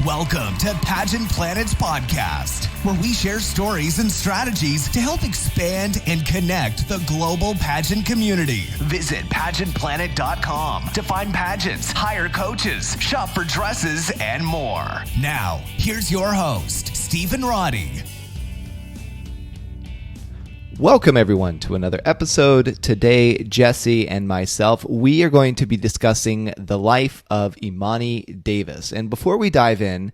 Welcome to Pageant Planet's podcast, where we share stories and strategies to help expand and connect the global pageant community. Visit pageantplanet.com to find pageants, hire coaches, shop for dresses, and more. Now, here's your host, Stephen Roddy. Welcome, everyone, to another episode. Today, Jesse and myself, we are going to be discussing the life of Imani Davis. And before we dive in,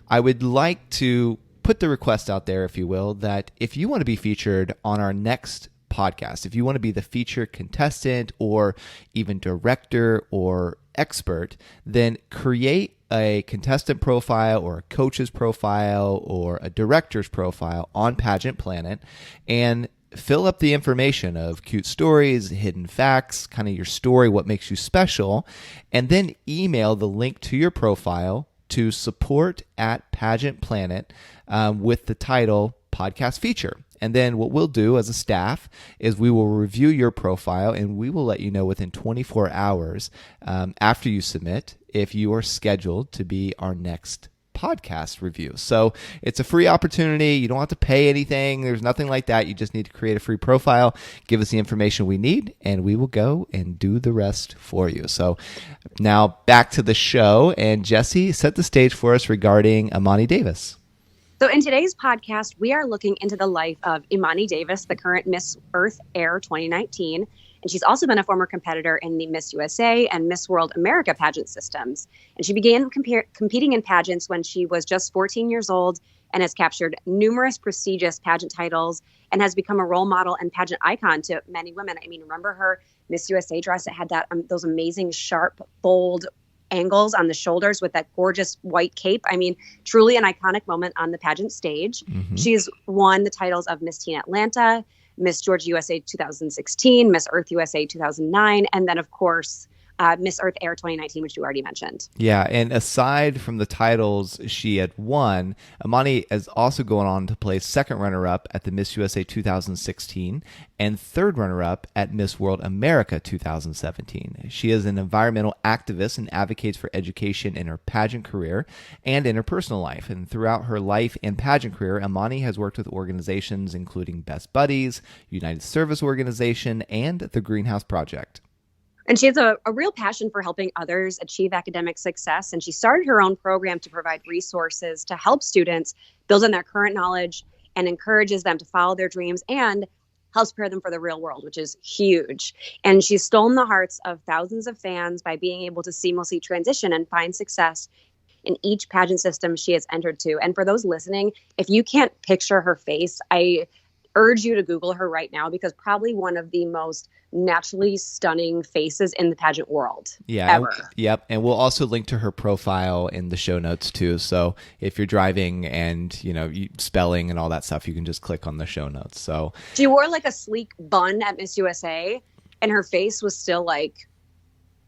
I would like to put the request out there, if you will, that if you want to be featured on our next podcast, if you want to be the featured contestant or even director or expert, then create a contestant profile or a coach's profile or a director's profile on Pageant Planet and fill up the information of cute stories, hidden facts, kind of your story, what makes you special, and then email the link to your profile to support@Pageant Planet with the title Podcast Feature. And then what we'll do as a staff is we will review your profile and we will let you know within 24 hours after you submit if you are scheduled to be our next podcast review. So it's a free opportunity. You don't have to pay anything. There's nothing like that. You just need to create a free profile, give us the information we need, and we will go and do the rest for you. So now back to the show, and Jesse, set the stage for us regarding Emanii Davis. So in today's podcast, we are looking into the life of Imani Davis, the current Miss Earth Air 2019. And she's also been a former competitor in the Miss USA and Miss World America pageant systems. And she began competing in pageants when she was just 14 years old and has captured numerous prestigious pageant titles and has become a role model and pageant icon to many women. I mean, remember her Miss USA dress that had that those amazing, sharp, bold angles on the shoulders with that gorgeous white cape. I mean, truly an iconic moment on the pageant stage. Mm-hmm. She's won the titles of Miss Teen Atlanta, Miss Georgia USA 2016, Miss Earth USA 2009, and then, of course, Miss Earth Air 2019, which you already mentioned. Yeah, and aside from the titles she had won, Imani is also going on to place second runner-up at the Miss USA 2016 and third runner-up at Miss World America 2017. She is an environmental activist and advocates for education in her pageant career and in her personal life. And throughout her life and pageant career, Imani has worked with organizations including Best Buddies, United Service Organization, and the Greenhouse Project. And she has a real passion for helping others achieve academic success. And she started her own program to provide resources to help students build on their current knowledge and encourages them to follow their dreams and helps prepare them for the real world, which is huge. And she's stolen the hearts of thousands of fans by being able to seamlessly transition and find success in each pageant system she has entered to. And for those listening, if you can't picture her face, I urge you to Google her right now, because probably one of the most naturally stunning faces in the pageant world. Yeah. Ever. Yep. And we'll also link to her profile in the show notes too. So if you're driving and, spelling and all that stuff, you can just click on the show notes. So she wore like a sleek bun at Miss USA and her face was still like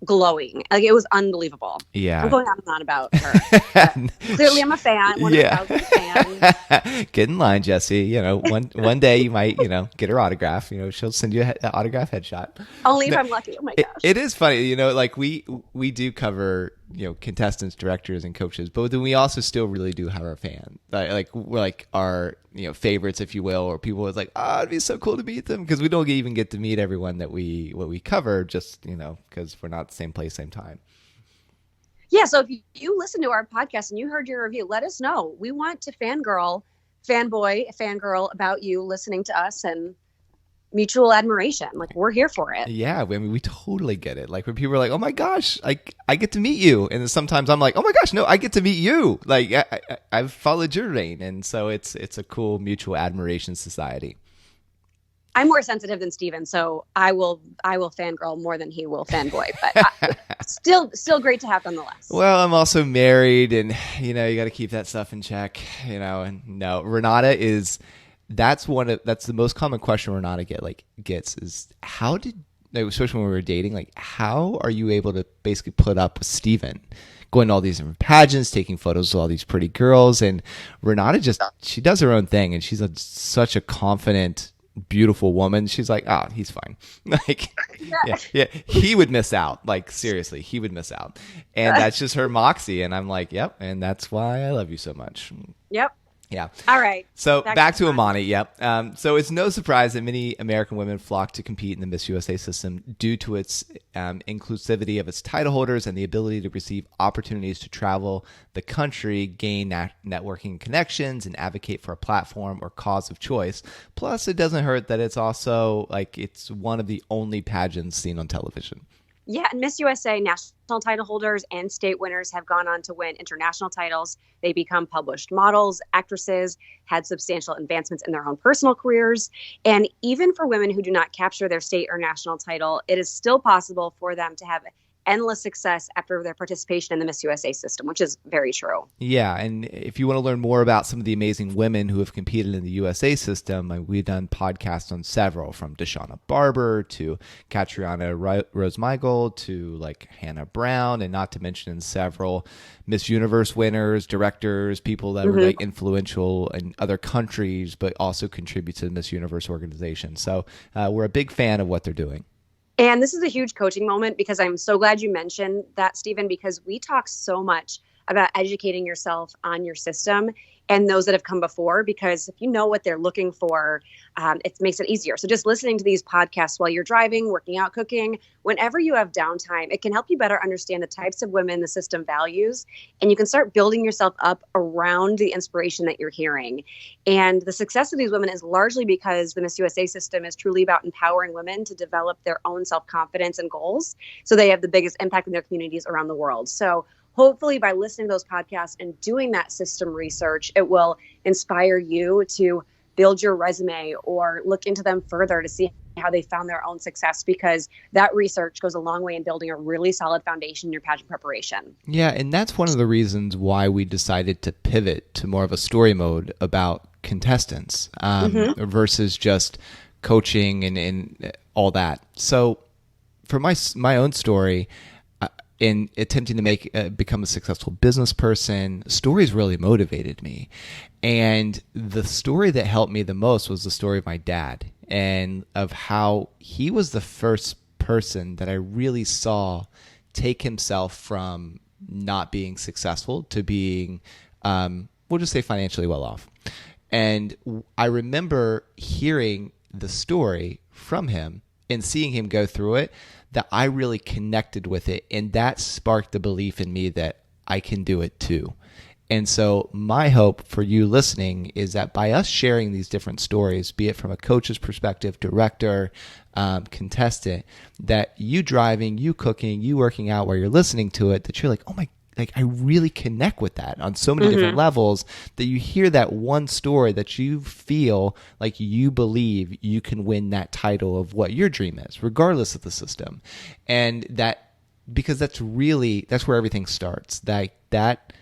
glowing. Like, it was unbelievable. Yeah. I'm going on and on about her. Clearly I'm a fan. One of the fans. Get in line, Jesse. One day you might, get her autograph. She'll send you an autograph headshot. Only if I'm lucky. Oh my gosh. It is funny, like we do cover, contestants, directors, and coaches, but then we also still really do have our fan. Like we're like our, favorites, if you will, or people was like, it'd be so cool to meet them, because we don't even get to meet everyone that we cover, just, because we're not the same place, same time. Yeah, so if you listen to our podcast and you heard your review, let us know. We want to fanboy, fangirl about you listening to us and mutual admiration. Like, we're here for it. Yeah, I mean, we totally get it. Like, when people are like, oh my gosh, I get to meet you. And then sometimes I'm like, oh my gosh, no, I get to meet you. Like, I've followed your reign. And so it's a cool mutual admiration society. I'm more sensitive than Steven, so I will fangirl more than he will fanboy, but still great to have nonetheless. Well, I'm also married, and you got to keep that stuff in check, and no, Renata that's the most common question Renata gets is, how did, especially when we were dating, like, how are you able to basically put up with Steven? Going to all these different pageants, taking photos of all these pretty girls, and Renata she does her own thing, and she's such a confident beautiful woman. She's like, oh, he's fine. Like, yeah, he would miss out. Like, seriously, he would miss out. And that's just her moxie. And I'm like, yep. And that's why I love you so much. Yep. Yeah. All right. So back to Imani. Yep. So it's no surprise that many American women flock to compete in the Miss USA system due to its inclusivity of its title holders and the ability to receive opportunities to travel the country, gain networking connections, and advocate for a platform or cause of choice. Plus, it doesn't hurt that it's also like it's one of the only pageants seen on television. Yeah, and Miss USA national title holders and state winners have gone on to win international titles. They become published models, actresses, had substantial advancements in their own personal careers. And even for women who do not capture their state or national title, it is still possible for them to have endless success after their participation in the Miss USA system, which is very true. Yeah, and if you want to learn more about some of the amazing women who have competed in the USA system, we've done podcasts on several, from Deshauna Barber to Catriona Rose-Michael to like Hannah Brown, and not to mention several Miss Universe winners, directors, people that were like influential in other countries, but also contribute to the Miss Universe organization. So we're a big fan of what they're doing. And this is a huge coaching moment, because I'm so glad you mentioned that, Stephen, because we talk so much about educating yourself on your system and those that have come before, because if you know what they're looking for, it makes it easier. So just listening to these podcasts while you're driving, working out, cooking, whenever you have downtime, it can help you better understand the types of women the system values, and you can start building yourself up around the inspiration that you're hearing. And the success of these women is largely because the Miss USA system is truly about empowering women to develop their own self-confidence and goals, so they have the biggest impact in their communities around the world. So hopefully by listening to those podcasts and doing that system research, it will inspire you to build your resume or look into them further to see how they found their own success, because that research goes a long way in building a really solid foundation in your pageant preparation. Yeah, and that's one of the reasons why we decided to pivot to more of a story mode about contestants versus just coaching and all that. So for my own story, in attempting to become a successful business person, stories really motivated me. And the story that helped me the most was the story of my dad, and of how he was the first person that I really saw take himself from not being successful to being, we'll just say, financially well off. And I remember hearing the story from him and seeing him go through it, that I really connected with it, and that sparked the belief in me that I can do it too. And so my hope for you listening is that by us sharing these different stories, be it from a coach's perspective, director, contestant, that you driving, you cooking, you working out while you're listening to it, that you're like, oh my, like I really connect with that on so many different levels, that you hear that one story that you feel like you believe you can win that title of what your dream is, regardless of the system. And that, because that's where everything starts. That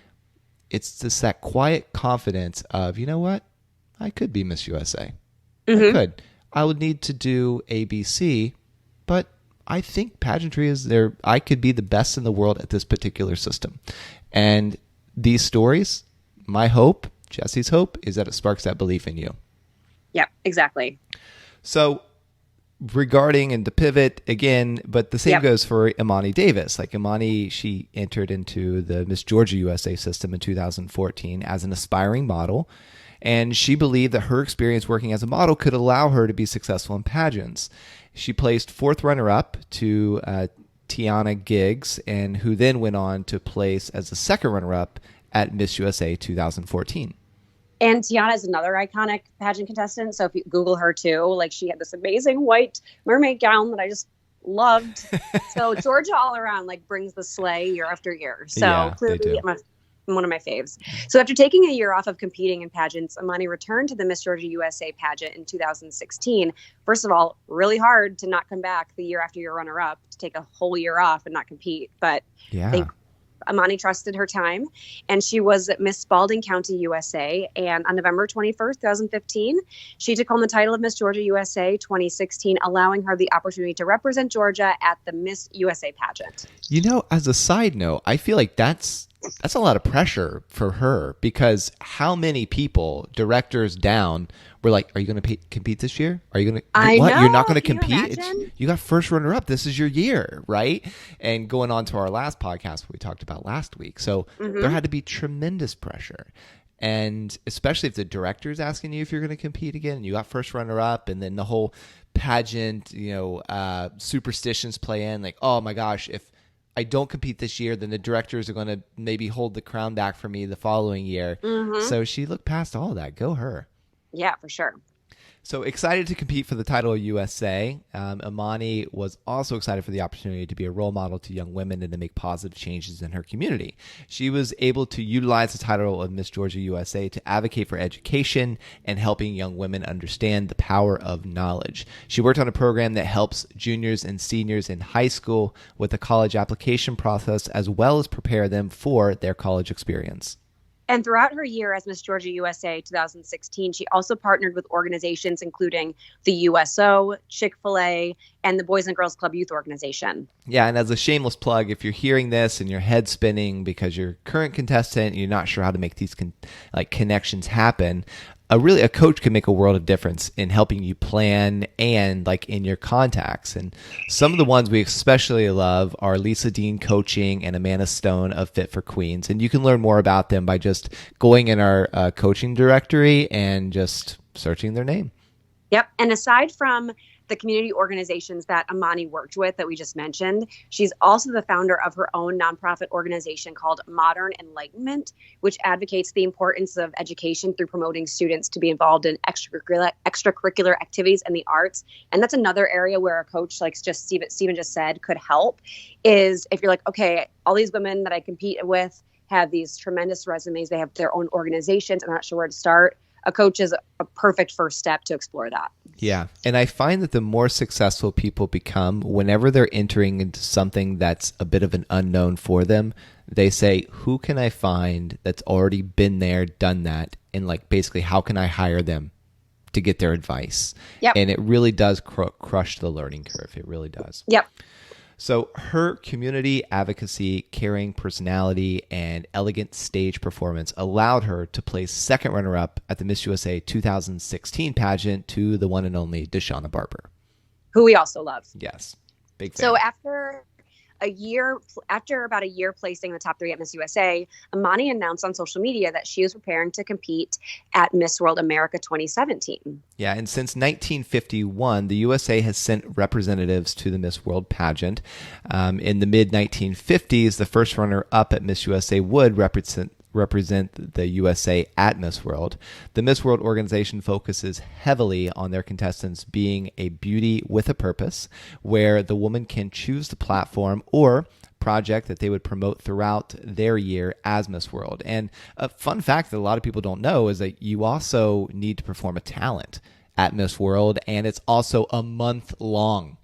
it's just that quiet confidence of, you know what, I could be Miss USA. I could. I would need to do ABC, but I think pageantry is there. I could be the best in the world at this particular system. And these stories, my hope, Jesse's hope, is that it sparks that belief in you. Yep, exactly. So regarding, and to pivot again, but the same goes for Emanii Davis. Like Imani, she entered into the Miss Georgia USA system in 2014 as an aspiring model. And she believed that her experience working as a model could allow her to be successful in pageants. She placed fourth runner-up to Tiana Giggs, and who then went on to place as the second runner-up at Miss USA 2014. And Tiana is another iconic pageant contestant. So if you Google her too, like she had this amazing white mermaid gown that I just loved. So Georgia all around like brings the sleigh year after year. So clearly one of my faves. So after taking a year off of competing in pageants, Imani returned to the Miss Georgia USA pageant in 2016. First of all, really hard to not come back the year after you're runner-up, to take a whole year off and not compete. But I think Imani trusted her time, and she was at Miss Spalding County, USA. And on November 21st, 2015, she took home the title of Miss Georgia USA 2016, allowing her the opportunity to represent Georgia at the Miss USA pageant. You know, as a side note, I feel like that's that's a lot of pressure for her, because how many people, directors down, were like, "Are you going to compete this year? Are you going to? I What? know. You're not going to Can you compete? imagine? You got first runner up. This is your year, right?" And going on to our last podcast, we talked about last week. So there had to be tremendous pressure. And especially if the director is asking you if you're going to compete again, and you got first runner up, and then the whole pageant, superstitions play in, like, oh my gosh, if I don't compete this year, then the directors are going to maybe hold the crown back for me the following year. So she looked past all of that. Go her. Yeah, for sure. So excited to compete for the title of USA. Imani was also excited for the opportunity to be a role model to young women and to make positive changes in her community. She was able to utilize the title of Miss Georgia USA to advocate for education and helping young women understand the power of knowledge. She worked on a program that helps juniors and seniors in high school with the college application process, as well as prepare them for their college experience. And throughout her year as Miss Georgia USA 2016, she also partnered with organizations including the USO, Chick-fil-A, and the Boys and Girls Club Youth Organization. Yeah, and as a shameless plug, if you're hearing this and your head spinning because you're a current contestant and you're not sure how to make these connections happen, a coach can make a world of difference in helping you plan and in your contacts. And some of the ones we especially love are Lisa Dean Coaching and Amanda Stone of Fit for Queens. And you can learn more about them by just going in our coaching directory and just searching their name. Yep. And aside from the community organizations that Imani worked with that we just mentioned, she's also the founder of her own nonprofit organization called Modern Enlightenment, which advocates the importance of education through promoting students to be involved in extracurricular activities and the arts. And that's another area where a coach, like Stephen just said, could help, is if you're like, okay, all these women that I compete with have these tremendous resumes, they have their own organizations, I'm not sure where to start. A coach is a perfect first step to explore that. Yeah. And I find that the more successful people become, whenever they're entering into something that's a bit of an unknown for them, they say, who can I find that's already been there, done that? And basically, how can I hire them to get their advice? Yep. And it really does crush the learning curve. It really does. Yep. So her community advocacy, caring personality, and elegant stage performance allowed her to place second runner-up at the Miss USA 2016 pageant to the one and only Deshauna Barber, who we also love. Yes, big fan. So after about a year placing the top 3 at Miss USA, Imani announced on social media that she was preparing to compete at Miss World America 2017. Yeah, and since 1951, the USA has sent representatives to the Miss World pageant. In the mid-1950s, the first runner-up at Miss USA would represent the USA at Miss World. The Miss World organization focuses heavily on their contestants being a beauty with a purpose, where the woman can choose the platform or project that they would promote throughout their year as Miss World. And a fun fact that a lot of people don't know is that you also need to perform a talent at Miss World, and it's also a month long.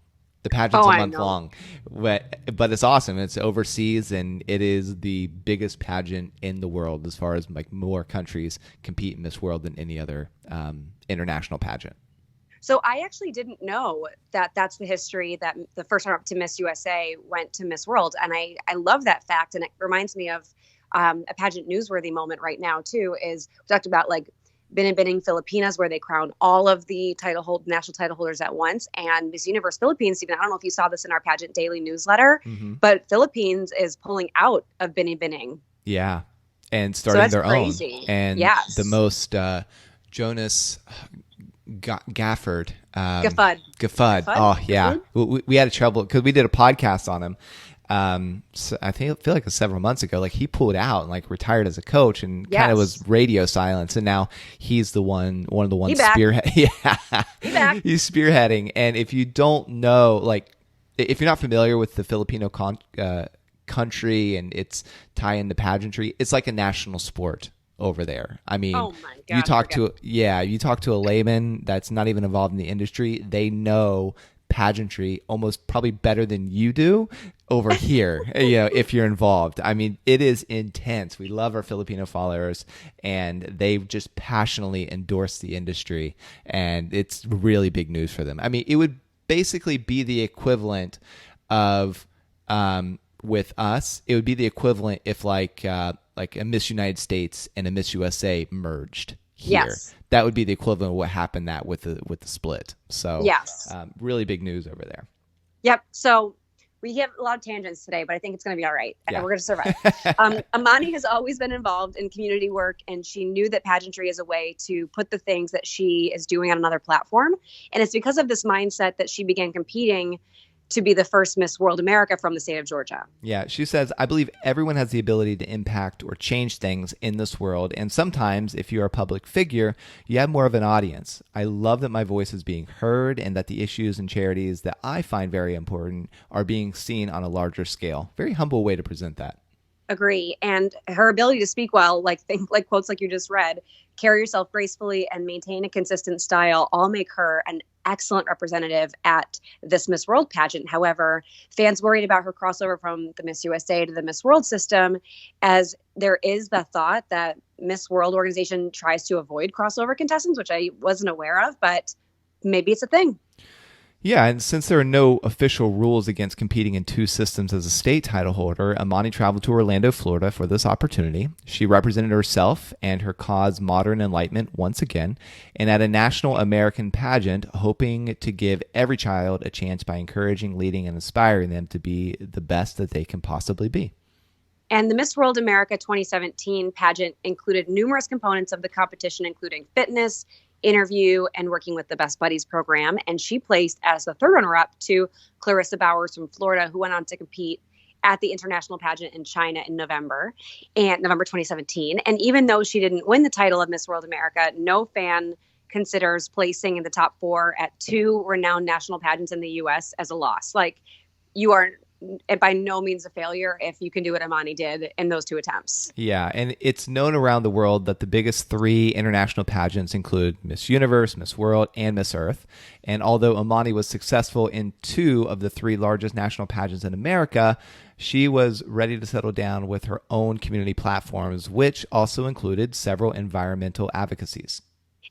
The pageant's a month long, but it's awesome. It's overseas, and it is the biggest pageant in the world as far as more countries compete in Miss World than any other international pageant. So I actually didn't know that that's the history, that the first runner-up to Miss USA went to Miss World. And I love that fact. And it reminds me of a pageant newsworthy moment right now, too, is we talked about Binibining Filipinas, where they crown all of the national title holders at once. And Miss Universe Philippines, Stephen, I don't know if you saw this in our pageant daily newsletter, but Philippines is pulling out of Binibining. Yeah. And starting their crazy. Own. And yes. The most Jonas Gafford. Gaffud. Oh, yeah. We had trouble because we did a podcast on him. So I feel like it was several months ago. He pulled out and retired as a coach and kind of was radio silence. And now he's one of the ones spearheading. He's spearheading. And if you don't know, if you're not familiar with the Filipino country and its tie into pageantry, it's like a national sport over there. I mean, oh my God, you talk to a layman that's not even involved in the industry, they know pageantry almost probably better than you do over here, if you're involved. I mean, it is intense. We love our Filipino followers, and they just passionately endorse the industry, and it's really big news for them. I mean, it would basically be the equivalent of with us, it would be the equivalent if like a Miss United States and a Miss USA merged here. Yes. That would be the equivalent of what happened that with the split. So yes. Really big news over there. Yep. So we have a lot of tangents today, but I think it's going to be all right. Yeah. We're going to survive. Imani has always been involved in community work, and she knew that pageantry is a way to put the things that she is doing on another platform. And it's because of this mindset that she began competing to be the first Miss World America from the state of Georgia. Yeah, she says, I believe everyone has the ability to impact or change things in this world. And sometimes, if you're a public figure, you have more of an audience. I love that my voice is being heard and that the issues and charities that I find very important are being seen on a larger scale. Very humble way to present that. Agree. And her ability to speak well, like quotes like you just read, carry yourself gracefully, and maintain a consistent style all make her an excellent representative at this Miss World pageant. However, fans worried about her crossover from the Miss USA to the Miss World system, as there is the thought that Miss World organization tries to avoid crossover contestants, which I wasn't aware of, but maybe it's a thing. Yeah, and since there are no official rules against competing in two systems as a state title holder, Imani traveled to Orlando, Florida for this opportunity. She represented herself and her cause, modern enlightenment, once again, and at a national American pageant, hoping to give every child a chance by encouraging, leading, and inspiring them to be the best that they can possibly be. And the Miss World America 2017 pageant included numerous components of the competition, including fitness, interview, and working with the Best Buddies program. And she placed as the third runner-up to Clarissa Bowers from Florida, who went on to compete at the international pageant in China in November 2017. And even though she didn't win the title of Miss World America, no fan considers placing in the top 4 at 2 renowned national pageants in the U.S. as a loss. Like, you are by no means a failure if you can do what Imani did in those 2 attempts. Yeah, and it's known around the world that the biggest 3 international pageants include Miss Universe, Miss World, and Miss Earth. And although Imani was successful in 2 of the 3 largest national pageants in America, she was ready to settle down with her own community platforms, which also included several environmental advocacies.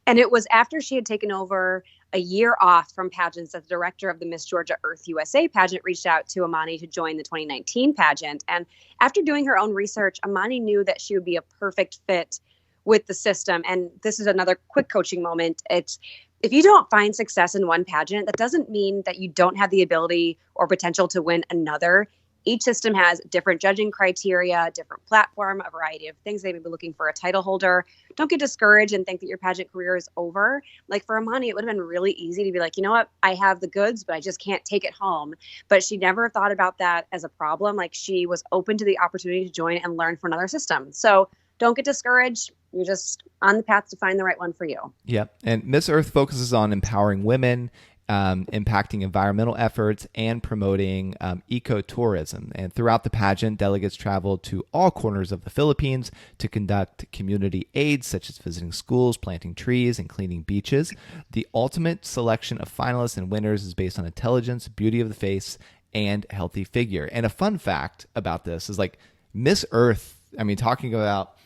And it was after she had taken over a year off from pageants that the director of the Miss Georgia Earth USA pageant reached out to Imani to join the 2019 pageant. And after doing her own research, Imani knew that she would be a perfect fit with the system. And this is another quick coaching moment. It's, if you don't find success in one pageant, that doesn't mean that you don't have the ability or potential to win another. Each system has different judging criteria, different platform, a variety of things. They may be looking for a title holder. Don't get discouraged and think that your pageant career is over. Like for Imani, it would have been really easy to be like, you know what, I have the goods, but I just can't take it home. But she never thought about that as a problem. Like, she was open to the opportunity to join and learn from another system. So don't get discouraged. You're just on the path to find the right one for you. Yep. And Miss Earth focuses on empowering women, impacting environmental efforts, and promoting ecotourism. And throughout the pageant, delegates traveled to all corners of the Philippines to conduct community aids, such as visiting schools, planting trees, and cleaning beaches. The ultimate selection of finalists and winners is based on intelligence, beauty of the face, and healthy figure. And a fun fact about this is, like, Miss Earth, I mean, talking about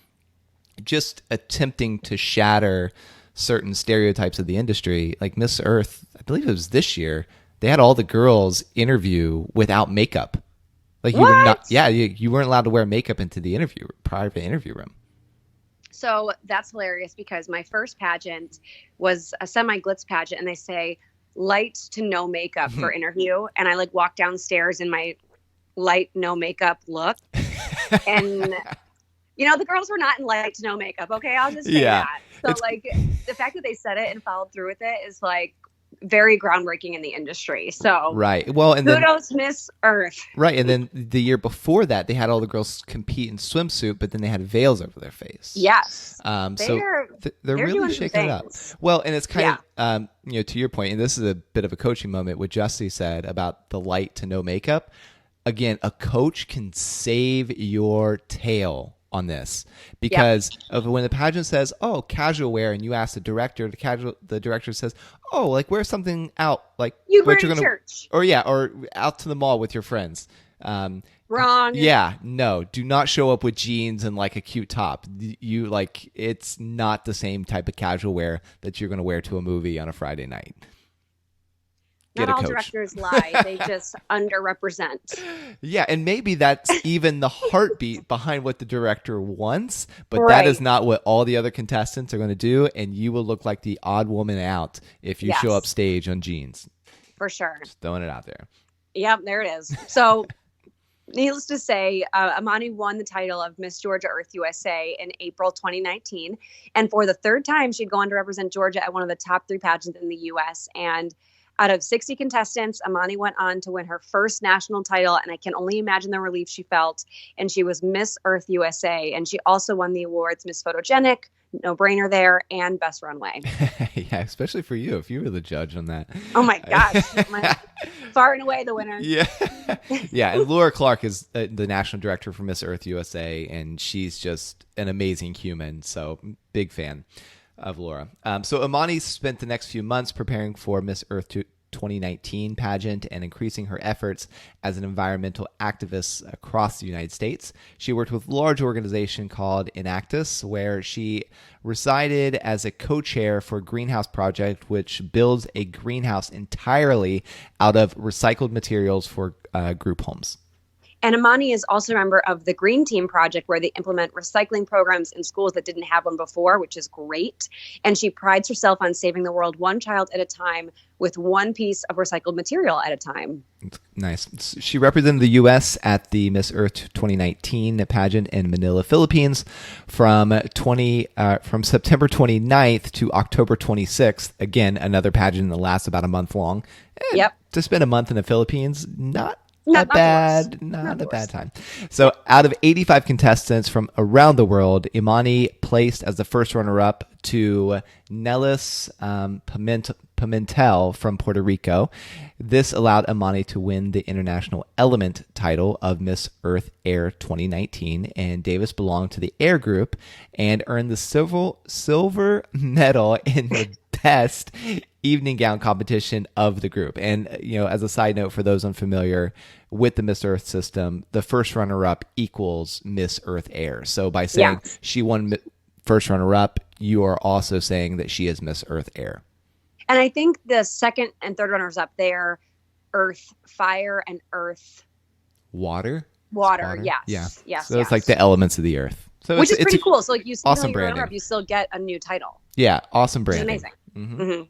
just attempting to shatter certain stereotypes of the industry, like Miss Earth, I believe it was this year, they had all the girls interview without makeup. Like, you were not, you weren't allowed to wear makeup into the private interview room. So that's hilarious, because my first pageant was a semi-glitz pageant, and they say light to no makeup for interview. And I like walk downstairs in my light, no makeup look. And you know, the girls were not in light to no makeup. Okay. I'll just say that. So like, the fact that they said it and followed through with it is like very groundbreaking in the industry. So right. Well, and kudos, Miss Earth. Right. And then the year before that, they had all the girls compete in swimsuit, but then they had veils over their face. Yes. So they're really shaking it up. Well, and it's kind of, you know, to your point, and this is a bit of a coaching moment, what Jussie said about the light to no makeup. Again, a coach can save your tail on this, because of when the pageant says, oh, casual wear, and you ask the director, the director says, oh, like, wear something out, like you wear to church, or out to the mall with your friends. Wrong. Yeah, no, do not show up with jeans and like a cute top. You like, it's not the same type of casual wear that you're going to wear to a movie on a Friday night. Not all directors lie. They just underrepresent. Yeah, and maybe that's even the heartbeat behind what the director wants, but Right. that is not what all the other contestants are going to do, and you will look like the odd woman out if you show Yes. up stage on jeans. For sure. Just throwing it out there. Yep, there it is. So needless to say, Imani won the title of Miss Georgia Earth USA in April 2019. And for the third time, she'd go on to represent Georgia at one of the top 3 pageants in the U.S. And out of 60 contestants, Imani went on to win her first national title. And I can only imagine the relief she felt. And she was Miss Earth USA. And she also won the awards Miss Photogenic, No Brainer there, and Best Runway. Yeah, especially for you, if you were the judge on that. Oh my gosh. Far and away the winner. Yeah. Yeah, and Laura Clark is the national director for Miss Earth USA, and she's just an amazing human. So big fan of Laura. So Imani spent the next few months preparing for Miss Earth 2019 pageant and increasing her efforts as an environmental activist across the United States. She worked with a large organization called Enactus, where she resided as a co-chair for a greenhouse project, which builds a greenhouse entirely out of recycled materials for group homes. And Imani is also a member of the Green Team Project, where they implement recycling programs in schools that didn't have one before, which is great. And she prides herself on saving the world one child at a time with one piece of recycled material at a time. Nice. She represented the U.S. at the Miss Earth 2019 pageant in Manila, Philippines from September 29th to October 26th. Again, another pageant that lasts about a month long. And Yep. to spend a month in the Philippines, not Not a bad time. So out of 85 contestants from around the world, Imani placed as the first runner-up to Nellis Pimentel from Puerto Rico. This allowed Imani to win the international element title of Miss Earth Air 2019, and Davis belonged to the air group and earned the silver medal in the best evening gown competition of the group. And, as a side note, for those unfamiliar with the Miss Earth system, the first runner-up equals Miss Earth Air. So by saying she won first runner-up, you are also saying that she is Miss Earth Air. And I think the second and third runners up there, Earth Fire and Earth Water. Yes. Yeah. Yes. So it's like the elements of the earth. So which is pretty cool. So like you see awesome your runner-up, branding. you still get a new title. Yeah. Awesome Which branding. is amazing. Mm-hmm.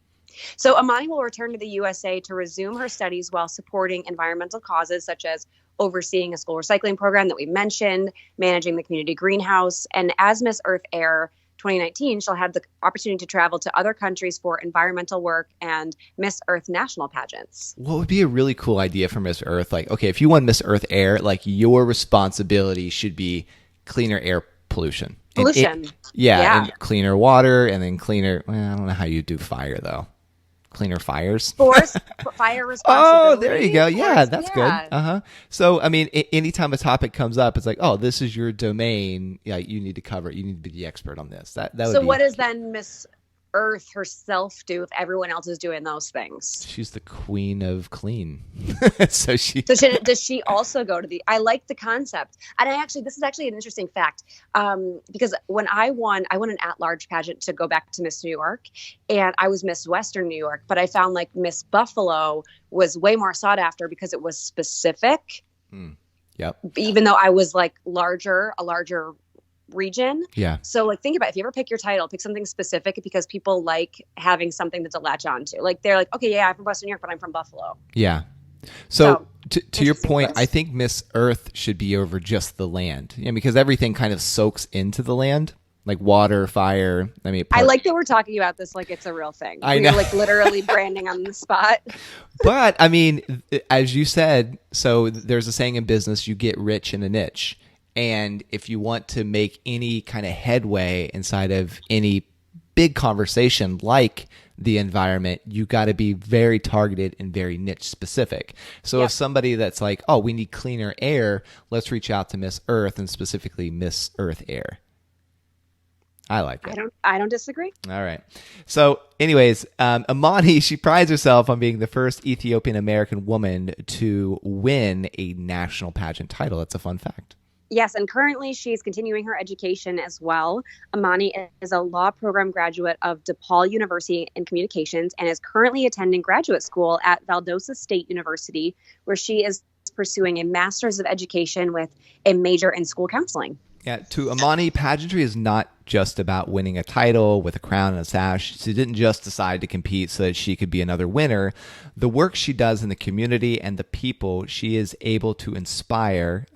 So Imani will return to the USA to resume her studies while supporting environmental causes such as overseeing a school recycling program that we mentioned, managing the community greenhouse. And as Miss Earth Air 2019, she'll have the opportunity to travel to other countries for environmental work and Miss Earth national pageants. What would be a really cool idea for Miss Earth? Like, okay, if you won Miss Earth Air, like your responsibility should be cleaner air pollution. And cleaner water, and then cleaner, I don't know how you do fire though. Cleaner fires. Forest fire responsibility. Oh, there you go. Yeah, that's good. So, I mean, anytime a topic comes up, it's like, oh, this is your domain. Yeah, you need to cover it. You need to be the expert on this. That would So be... what does then Miss Earth herself do if everyone else is doing those things? She's the queen of clean. So does she also go to the... I like the concept. And this is actually an interesting fact, because when I won an at-large pageant to go back to Miss New York, and I was Miss Western New York, but I found like Miss Buffalo was way more sought after because it was specific. Yep. Even though I was like a larger region. Yeah. So like think about it. If you ever pick your title, pick something specific because people like having something that's a latch onto. Like they're like, okay, yeah, I'm from Western New York, but I'm from Buffalo. Yeah. So to your point, I think Miss Earth should be over just the land. Because everything kind of soaks into the land, like water, fire. I mean, I like that we're talking about this like it's a real thing. We're like literally branding on the spot. But I mean, as you said, so there's a saying in business, you get rich in a niche. And if you want to make any kind of headway inside of any big conversation like the environment, you got to be very targeted and very niche specific. So if somebody that's like, oh, we need cleaner air, let's reach out to Miss Earth and specifically Miss Earth Air. I like it. I don't disagree. All right. So anyways, Imani, she prides herself on being the first Ethiopian American woman to win a national pageant title. That's a fun fact. Yes, and currently she's continuing her education as well. Imani is a law program graduate of DePaul University in Communications and is currently attending graduate school at Valdosta State University, where she is pursuing a master's of education with a major in school counseling. Yeah, to Imani, pageantry is not just about winning a title with a crown and a sash. She didn't just decide to compete so that she could be another winner. The work she does in the community and the people she is able to inspire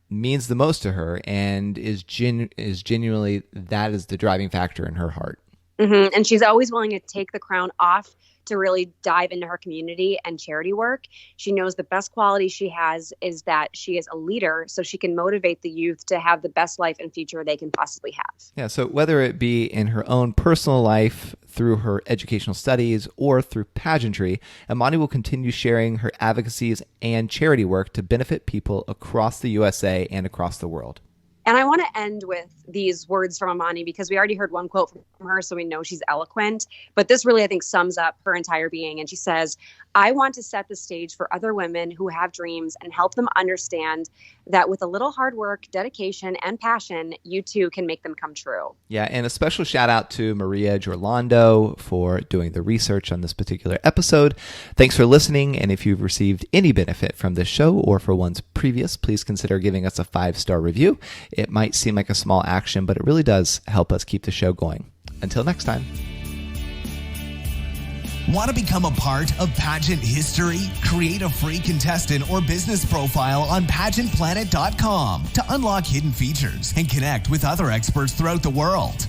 means the most to her, and is genuinely, that is the driving factor in her heart. Mm-hmm. And she's always willing to take the crown off to really dive into her community and charity work. She knows the best quality she has is that she is a leader, so she can motivate the youth to have the best life and future they can possibly have. Yeah, so whether it be in her own personal life, through her educational studies, or through pageantry, Imani will continue sharing her advocacies and charity work to benefit people across the USA and across the world. And I want to end with these words from Imani because we already heard one quote from her, so we know she's eloquent. But this really, I think, sums up her entire being. And she says, "I want to set the stage for other women who have dreams and help them understand that with a little hard work, dedication, and passion, you too can make them come true." Yeah, and a special shout out to Maria Giorlando for doing the research on this particular episode. Thanks for listening, and if you've received any benefit from this show or for ones previous, please consider giving us a 5-star review. It might seem like a small action, but it really does help us keep the show going. Until next time. Want to become a part of pageant history? Create a free contestant or business profile on pageantplanet.com to unlock hidden features and connect with other experts throughout the world.